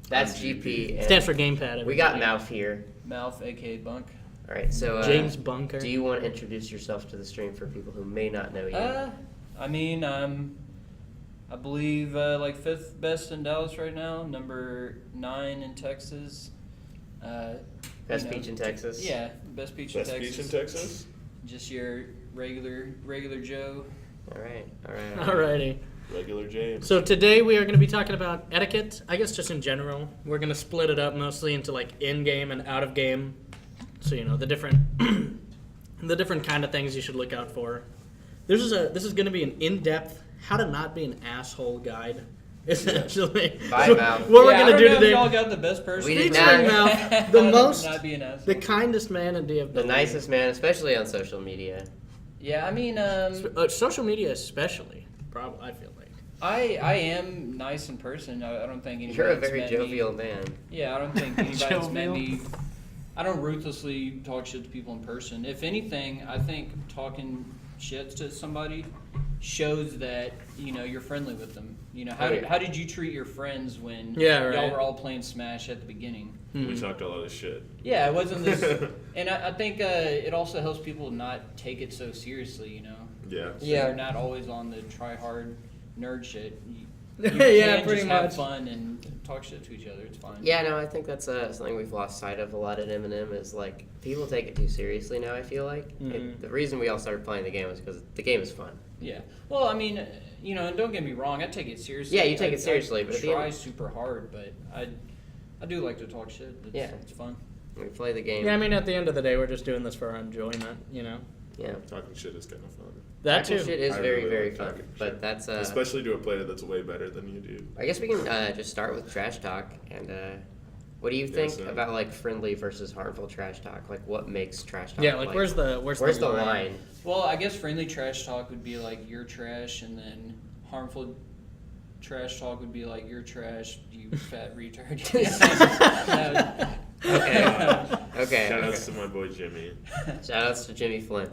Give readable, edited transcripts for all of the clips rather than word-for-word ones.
That's GP. Stands for gamepad. We got Mouf here. Mouf, a.k.a. Bunk. All right, so James Bunker. Do you want to introduce yourself to the stream for people who may not know you? I mean, I believe like 5th best in Dallas right now, number 9 in Texas. Best beach in Texas. Yeah, best beach in Texas. Best beach in Texas. Just your regular Joe. All right. Alrighty. Regular James. So today we are going to be talking about etiquette. I guess just in general. We're going to split it up mostly into like in-game and out-of-game. So the different kind of things you should look out for. This is going to be an in-depth how to not be an asshole guide. Essentially, Bye, Mouf. What we're gonna do today? Y'all got the best person. We did Featuring not. Mouf, the most, not be an asshole. the kindest man in DFW. The nicest man, especially on social media. Yeah, I mean, social media especially. Probably, I feel like. I am nice in person. I don't think anybody's You're a very met jovial me. man. Yeah, I don't think anybody's met me. I don't ruthlessly talk shit to people in person. If anything, I think talking shit to somebody shows that you're friendly with them. How did you treat your friends when y'all were all playing Smash at the beginning? We talked a lot of shit. Yeah, it wasn't this, and I think it also helps people not take it so seriously. Yeah. So you're not always on the try hard nerd shit. You Yeah, can pretty just much. have fun and talk shit to each other. It's fine. Yeah, no, I think that's something we've lost sight of a lot at M&M is like people take it too seriously now. I feel like the reason we all started playing the game was because the game is fun. Yeah. Well, I mean, and don't get me wrong, I take it seriously. Yeah, you take it seriously, but I at the end- try super hard, but I do like to talk shit. It's fun. We play the game. Yeah, I mean, at the end of the day, we're just doing this for our enjoyment. Yeah. Talking shit is kind of fun. That Talking too. shit is I very, really very like fun. talking But shit. that's Especially to a player that's way better than you do. I guess we can just start with trash talk. And what do you think about like friendly versus harmful trash talk? Like what makes trash talk? Yeah, like where's the line? Well, I guess friendly trash talk would be like you're trash, and then harmful trash talk would be like you're trash, you fat retard. Okay. Shout outs to my boy Jimmy. Shout outs to Jimmy Flynn.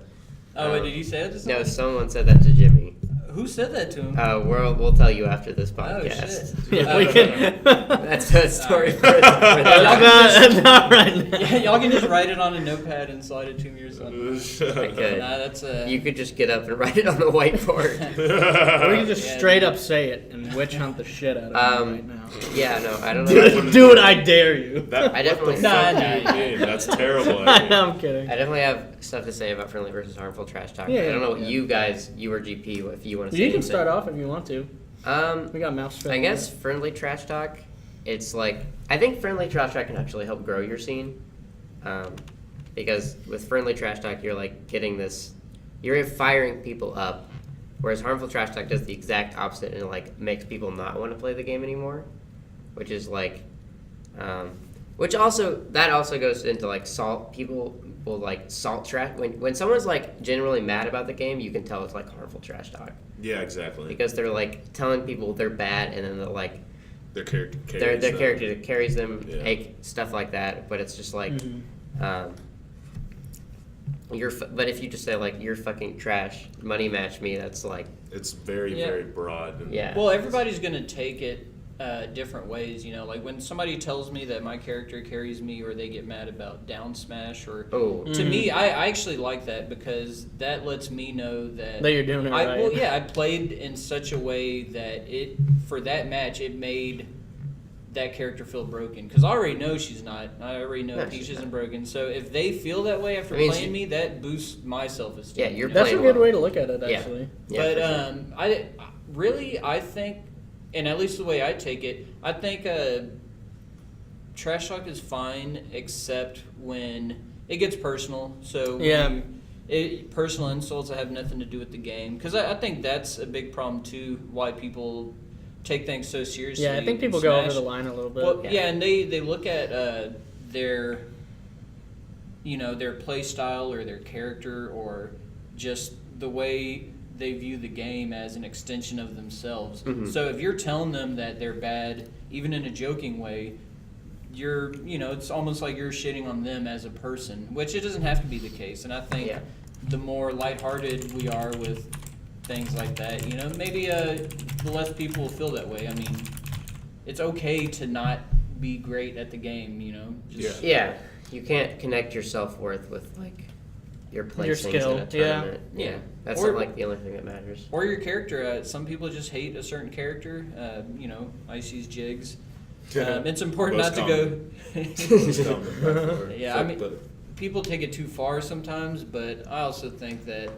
Oh, wait, did you say it to somebody? No, someone said that to Jimmy. Who said that to him? We'll tell you after this Oh, podcast. shit. Yeah, we can. That's a story for Not right now. Yeah, y'all can just write it on a notepad and slide it to me or something. I could. Nah, that's You could just get up and write it on the whiteboard. Or we can just Yeah, straight dude. up say it and witch hunt the shit out of it right now. Yeah, no, I don't know. Do it, I dare you. I definitely- Nah. That's terrible. I'm kidding. I definitely have stuff to say about friendly versus harmful trash talk. Yeah, I don't know what yeah. you or GP, if you want to say You can anything. start off if you want to. We got mouse. I guess friendly trash talk, it's like, I think friendly trash talk can actually help grow your scene. Because with friendly trash talk, you're like getting this, you're firing people up. Whereas harmful trash talk does the exact opposite and it like makes people not want to play the game anymore. Which is like, that also goes into like people will like salt trash. When someone's like generally mad about the game, you can tell it's like harmful trash talk. Yeah, exactly. Because they're like telling people they're bad and then they're like, Their character their carries them. character that carries them, Yeah. stuff like that. But it's just like, but if you just say like you're fucking trash, money match me, that's like, It's very, Yeah. very broad. And yeah. Well, everybody's gonna take it different ways. Like when somebody tells me that my character carries me, or they get mad about down smash, or to me, I actually like that because that lets me know that you're doing it right. Well, yeah, I played in such a way that for that match it made that character feel broken because I already know she's not. I already know Peach isn't broken. So if they feel that way after playing me, that boosts my self-esteem. Yeah, you're That's a playing good well. way to look at it, actually. Yeah, But I think, and at least the way I take it, I think trash talk is fine except when it gets personal. So personal insults that have nothing to do with the game, because I think that's a big problem too. Why people take things so seriously. Yeah, I think people go over the line a little bit. Well, yeah, and they look at their play style or their character or just the way they view the game as an extension of themselves. Mm-hmm. So if you're telling them that they're bad, even in a joking way, it's almost like you're shitting on them as a person, which it doesn't have to be the case. And I think the more lighthearted we are with things like that, maybe the less people will feel that way. I mean, it's okay to not be great at the game. You know. Yeah, you can't connect your self-worth with like your placings skill, in a tournament. Yeah. That's Or- not like the only thing that matters. Or your character. Some people just hate a certain character. You know, Icy's jigs. It's important Most not to go. Most common by far. Yeah, I mean, people take it too far sometimes, but I also think that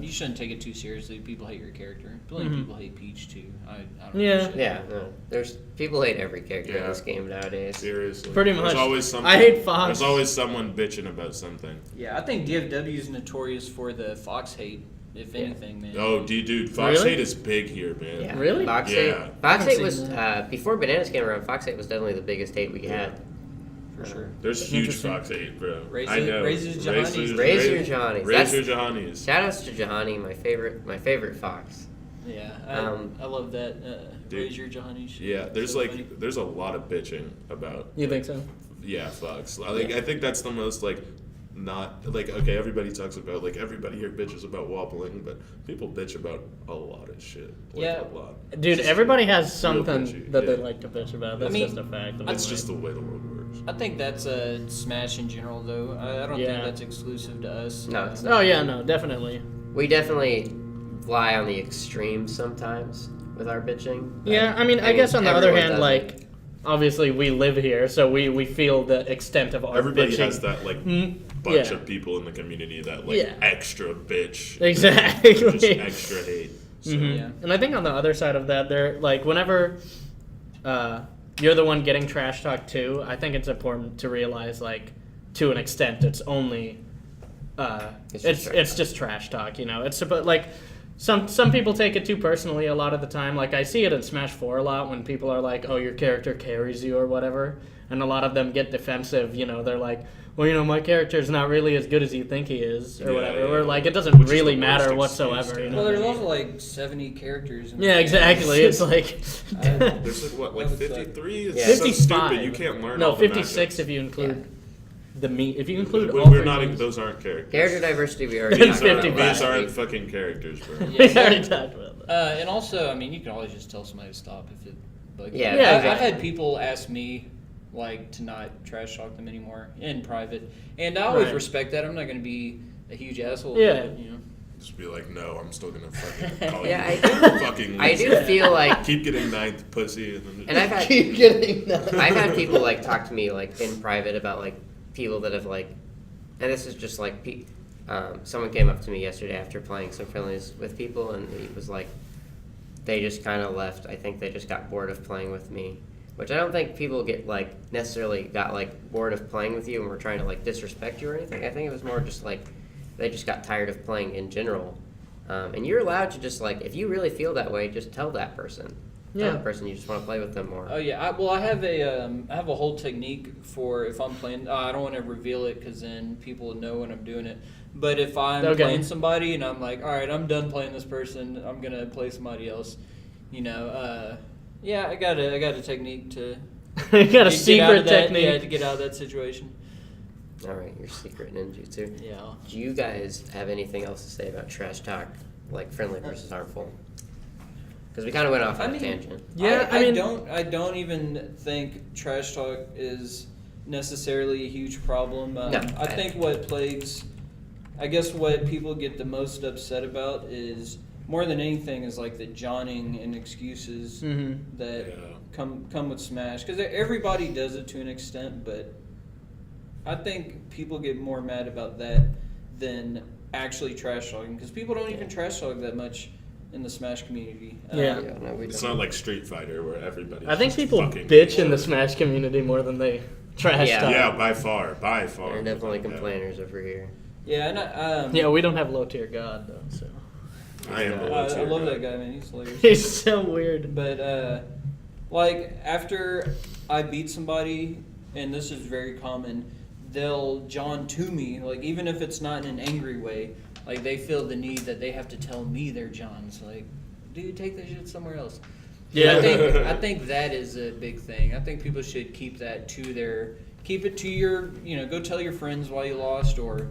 you shouldn't take it too seriously. People hate your character. Plenty of people hate Peach too. I don't Yeah. give a shit. Yeah, no. There's people hate every character in Yeah. this game nowadays. Seriously. Pretty There's much. always something. I hate Fox. There's always someone bitching about something. Yeah, I think DFW is notorious for the Fox hate, if Yeah. anything, man. Oh, dude, Fox Really? hate is big here, man. Yeah. Really? Fox Yeah. Eight. Fox haven't Eight seen was that. before Bananas came around. Fox Eight was definitely the biggest hate we had. For sure. There's That's huge interesting. Fox hate, bro. Raise I it- know. raise his Johannies. Raise your Johannies. Raise That's- your Johannies. Shout outs to Jahani, my favorite Fox. Yeah, I love that. Dude. Raise your Johannies. Yeah, there's So like funny. there's a lot of bitching about You think so? Fox. I think that's the most like not like okay, everybody talks about like everybody here bitches about wobbling, but people bitch about a lot of shit. Like, Yeah. a lot. Dude, Just everybody has real something bitchy, that they yeah. like to bitch about. That's I mean, just a fact. of It's life. just the way the world works. I think that's a Smash in general, though. I don't Yeah. think that's exclusive to us. No, it's Oh yeah, no, definitely. We definitely lie on the extremes sometimes with our bitching. Yeah, I mean, I guess on the other everyone hand, does like, it. obviously we live here, so we feel the extent of our Everybody bitching. has that like Mm, bunch yeah. of people in the community that like Yeah. extra bitch. Exactly. Just extra hate. So. Mhm. Yeah. And I think on the other side of that, they're like whenever you're the one getting trash talk too, I think it's important to realize like to an extent it's only it's just trash talk, you know. It's about like some people take it too personally a lot of the time. Like I see it in Smash 4 a lot when people are like, "Oh, your character carries you" or whatever, and a lot of them get defensive. You know, they're like, "Well, you know, my character's not really as good as you think he is," or Yeah, whatever. yeah. Or like it doesn't Which is really the matter worst excuse, whatsoever. You yeah. know Well, what I there's mean? also like 70 characters. In the Yeah, game. exactly. It's like There's like what, like What was that? 53? It's Yeah. so 55. stupid. You can't learn. No, all the 56 matchups. if you include the meat. If you include We- all We're three not. moves. Those aren't characters. Character diversity we already Then talked about 50 These last aren't week. fucking characters, bro. Yeah. We already talked about that. And also, I mean, you can always just tell somebody to stop if it bugs you. Yeah, Yeah, I've exactly. had people ask me like to not trash talk them anymore in private, and I always Right. respect that. I'm not going to be a huge asshole. Yeah. About it, you know. Just be like, no, I'm still gonna fucking call Yeah, you. I fucking. I do loser. feel like, Keep getting ninth pussy, and then and I've had Keep getting that. I've had people like talk to me like in private about like people that have like, and this is just like someone came up to me yesterday after playing some friendlies with people, and he was like, they just kind of left. I think they just got bored of playing with me, which I don't think people get like necessarily got like bored of playing with you and were trying to like disrespect you or anything. I think it was more just like they just got tired of playing in general. And you're allowed to just like, if you really feel that way, just tell that person. Yeah. Tell that person you just want to play with them more. Oh yeah, I have a whole technique for if I'm playing. I don't want to reveal it because then people will know when I'm doing it. But if I'm Okay. playing somebody and I'm like, all right, I'm done playing this person, I'm gonna play somebody else. You know, yeah, I got a technique to You got a get out secret of that, technique. yeah, to get out of that situation. All right, your secret ninjutsu. Yeah. Do you guys have anything else to say about trash talk, like friendly versus harmful? Because we kind of went off on a tangent. Yeah, I I mean- don't even think trash talk is necessarily a huge problem. No, I think what plagues, I guess what people get the most upset about is more than anything is like the Johnning and excuses Mhm. that Yeah. come with Smash, because everybody does it to an extent, but I think people get more mad about that than actually trash talking, because people don't even trash talk that much in the Smash community. Yeah. No, we It's don't. not like Street Fighter where everybody. I think just people fucking bitch in the bored. Smash community more than they trash Yeah. talk. Yeah, by far. There are definitely Yeah. complainers over here. Yeah, and Yeah, we don't have low tier God though, so I am. Yeah. a I low-tier love guy. that guy, man. He's hilarious. he's so weird. But like after I beat somebody, and this is very common, they'll John to me, like even if it's not in an angry way, like they feel the need that they have to tell me they're John's. Like, dude, take that shit somewhere else. Yeah. I think that is a big thing. I think people should keep that to keep it to your, go tell your friends why you lost, or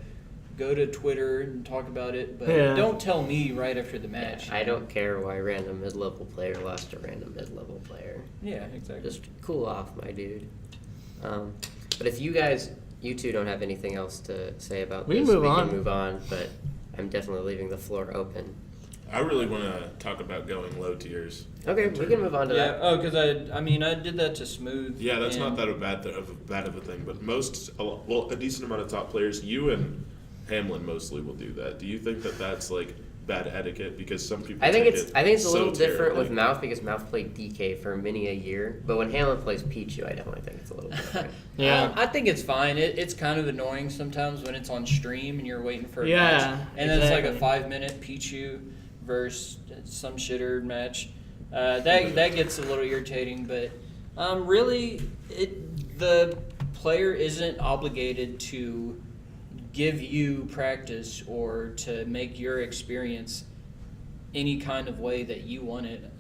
go to Twitter and talk about it, but Yeah. don't tell me right after the match. I don't care why a random mid-level player lost to a random mid-level player. Yeah, exactly. Just cool off, my dude. But if you two don't have anything else to say about We this, can move we on. can move on, but I'm definitely leaving the floor open. I really want to talk about going low tiers. Okay, we can move on to Yeah. that. Oh, because I did that to Smooth. Yeah, that's and not that bad of a thing, but a decent amount of top players, you and Hamlin mostly will do that. Do you think that that's like bad etiquette? Because some people I think take it's it a so little different with terribly. Mouf because Mouf played DK for many a year, but when Hamlin plays Pichu, I definitely think it's a little different. Yeah. I think it's fine. It's kind of annoying sometimes when it's on stream and you're waiting for a Yeah, match. And then it's like a exactly. 5-minute Pichu versus some shitter match. That gets a little irritating, but really, the player isn't obligated to give you practice or to make your experience any kind of way that you want it.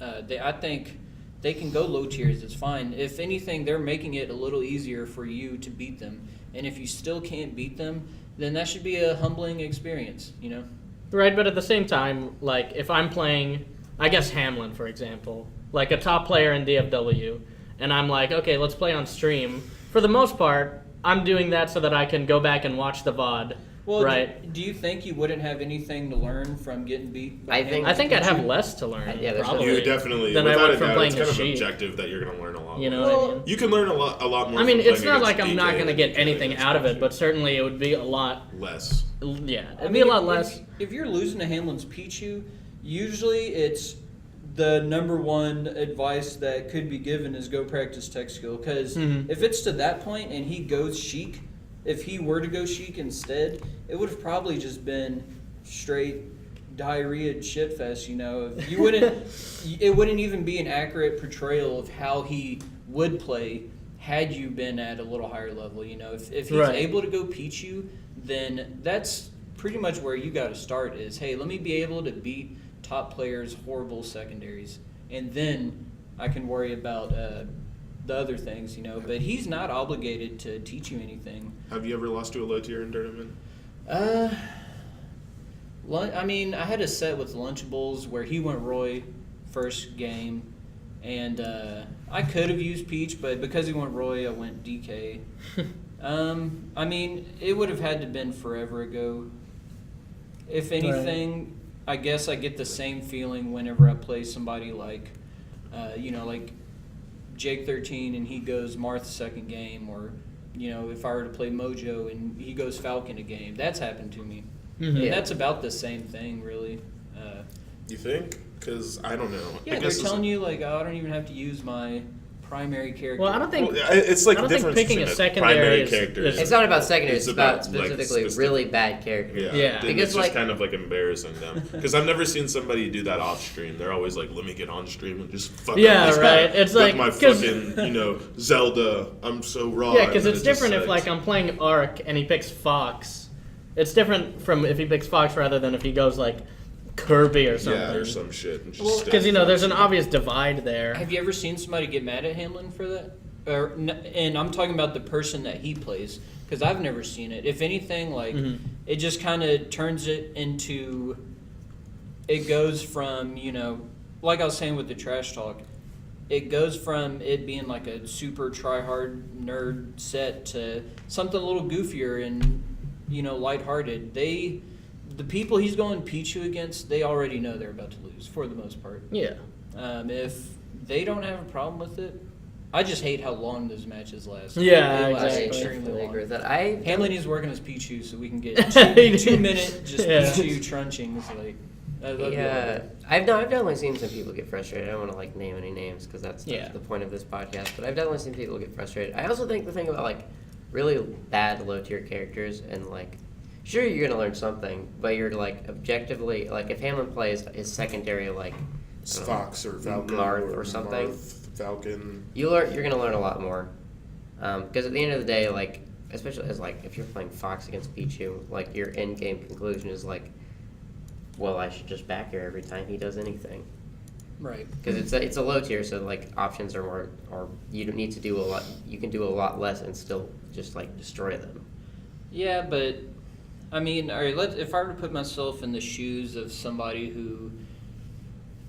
I think they can go low tiers. It's fine. If anything, they're making it a little easier for you to beat them. And if you still can't beat them, then that should be a humbling experience, you know? Right, but at the same time, like, if I'm playing, I guess Hamlin, for example, like a top player in DFW, and I'm like, okay, let's play on stream. For the most part, I'm doing that so that I can go back and watch the VOD, Well, right? do you think you wouldn't have anything to learn from getting beat by Hamlin? I think I'd have less to learn, Yeah, there's probably. You definitely, Than I without would a from doubt, playing it's kind his of sheet. objective that you're going to learn a lot. You know more. what I mean? You can learn a lot more. I mean, from it's playing not like against I'm not DK going to than get you can anything against out of it, Pichu. but certainly it would be a lot, Less. yeah, I it'd be mean, a lot less. If you're losing to Hamlin's Pichu, usually it's the number one advice that could be given is go practice tech skill. Because Mhm. if it's to that point and he goes Sheik, if he were to go Sheik instead, it would have probably just been straight diarrhea shitfest, you know. You wouldn't, it wouldn't even be an accurate portrayal of how he would play had you been at a little higher level, you know. If he's Right. able to go Pichu, then that's pretty much where you got to start is, hey, let me be able to beat top players' horrible secondaries, and then I can worry about the other things, you know. But he's not obligated to teach you anything. Have you ever lost to a low tier in tournament? I mean, I had a set with Lunchables where he went Roy first game, and I could have used Peach, but because he went Roy, I went DK. I mean, it would have had to been forever ago. If anything, I guess I get the same feeling whenever I play somebody like, like Jake 13 and he goes Marth second game, or, you know, if I were to play Mojo and he goes Falcon a game. That's happened to me. Mhm. And that's about the same thing, really. You think? Because I don't know. Yeah, I they're guess telling you, like, oh, I don't even have to use my primary character. Well, I don't think Well, it's like I the don't think difference picking between a a secondary primary is- character. is- It's not about secondary, It's it's about about, like, specifically specific- really bad characters. Yeah, Yeah. Then Because, it's just like- kind of like embarrassing them. Because I've never seen somebody do that off stream. They're always like, "Let me get on stream and just fuck Yeah, up this right. guy It's with like- my 'cause- fucking Zelda. I'm so raw." Yeah, because and it's it just different if sucks. like I'm playing Ark and he picks Fox. It's different from if he picks Fox rather than if he goes like Kirby or something. Yeah, or some shit. Because there's an obvious divide there. Have you ever seen somebody get mad at Hamlin for that? And I'm talking about the person that he plays, because I've never seen it. If anything, like, it just kind of turns it into, it goes from, like I was saying with the trash talk, it goes from it being like a super try-hard nerd set to something a little goofier and, lighthearted. The people he's going Pichu against, they already know they're about to lose, for the most part. Yeah. If they don't have a problem with it, I just hate how long those matches last. Yeah, They last exactly. I extremely definitely long. agree with that. Hamlin needs working his Pichu so we can get He 2 did. minute just Yeah. Pichu trunchings. Like, that'd be all Yeah, right. I've definitely seen some people get frustrated. I don't want to name any names because that's Yeah. the point of this podcast. But I've definitely seen people get frustrated. I also think the thing about really bad low tier characters and sure you're gonna learn something, but you're objectively if Hamlin plays his secondary Fox or Falcon Marth or something. Falcon. you're gonna learn a lot more because at the end of the day, especially as if you're playing Fox against Pichu, your end game conclusion is well, I should just back here every time he does anything. Right. Because it's a low tier, so options are more, or you don't need to do a lot. You can do a lot less and still just destroy them. Yeah, but I mean, all right, if I were to put myself in the shoes of somebody who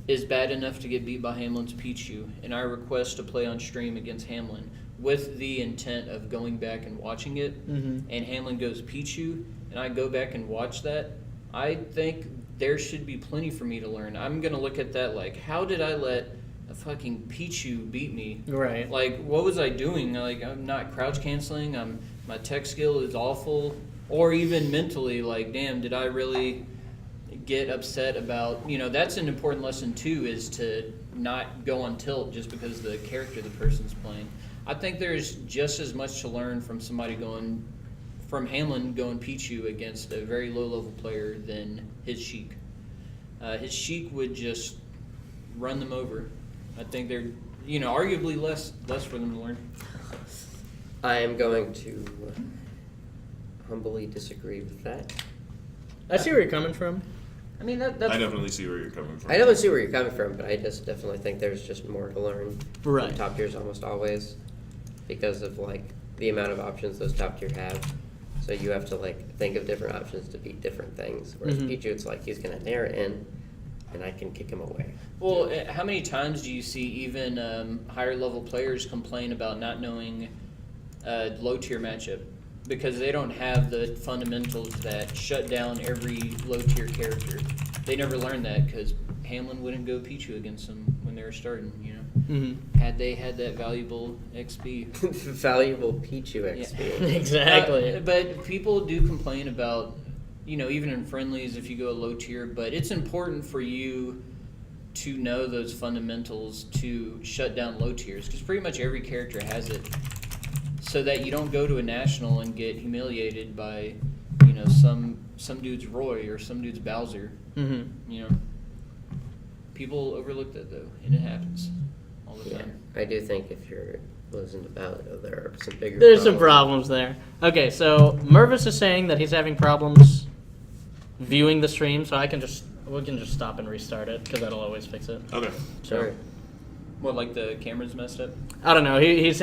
is bad enough to get beat by Hamlin's Pichu, and I request to play on stream against Hamlin with the intent of going back and watching it, and Hamlin goes Pichu, and I go back and watch that, I think there should be plenty for me to learn. I'm going to look at that like, how did I let a fucking Pichu beat me? Right. Like, what was I doing? Like, I'm not crouch canceling. My tech skill is awful. Or even mentally, like, damn, did I really get upset about, that's an important lesson too, is to not go on tilt just because the character the person's playing. I think there's just as much to learn from from Hamlin going Pichu against a very low level player than his Sheik. His Sheik would just run them over. I think they're, arguably less for them to learn. I am going to humbly disagree with that. I see where you're coming from. I mean, that's... I definitely see where you're coming from. I definitely see where you're coming from, but I just definitely think there's just more to learn Right. from top tiers almost always because of the amount of options those top tier have. So you have to think of different options to beat different things. Whereas Pichu, it's he's gonna nair it in, and I can kick him away. Well, how many times do you see even higher level players complain about not knowing low tier matchup because they don't have the fundamentals that shut down every low tier character? They never learned that because Hamlin wouldn't go Pichu against them when they were starting. Had they had that valuable XP, Valuable Pichu XP. Exactly. but people do complain about, even in friendlies if you go low tier. But it's important for you to know those fundamentals to shut down low tiers because pretty much every character has it, so that you don't go to a national and get humiliated by, some dude's Roy or some dude's Bowser. People overlook that though, and it happens all the Yeah, time. I do think if you're losing to Balado, there are some bigger There's some problems there. Okay, so Mervis is saying that he's having problems viewing the stream, so we can just stop and restart it because that'll always fix it. Okay. Sure. What, like the camera's messed up? I don't know. He's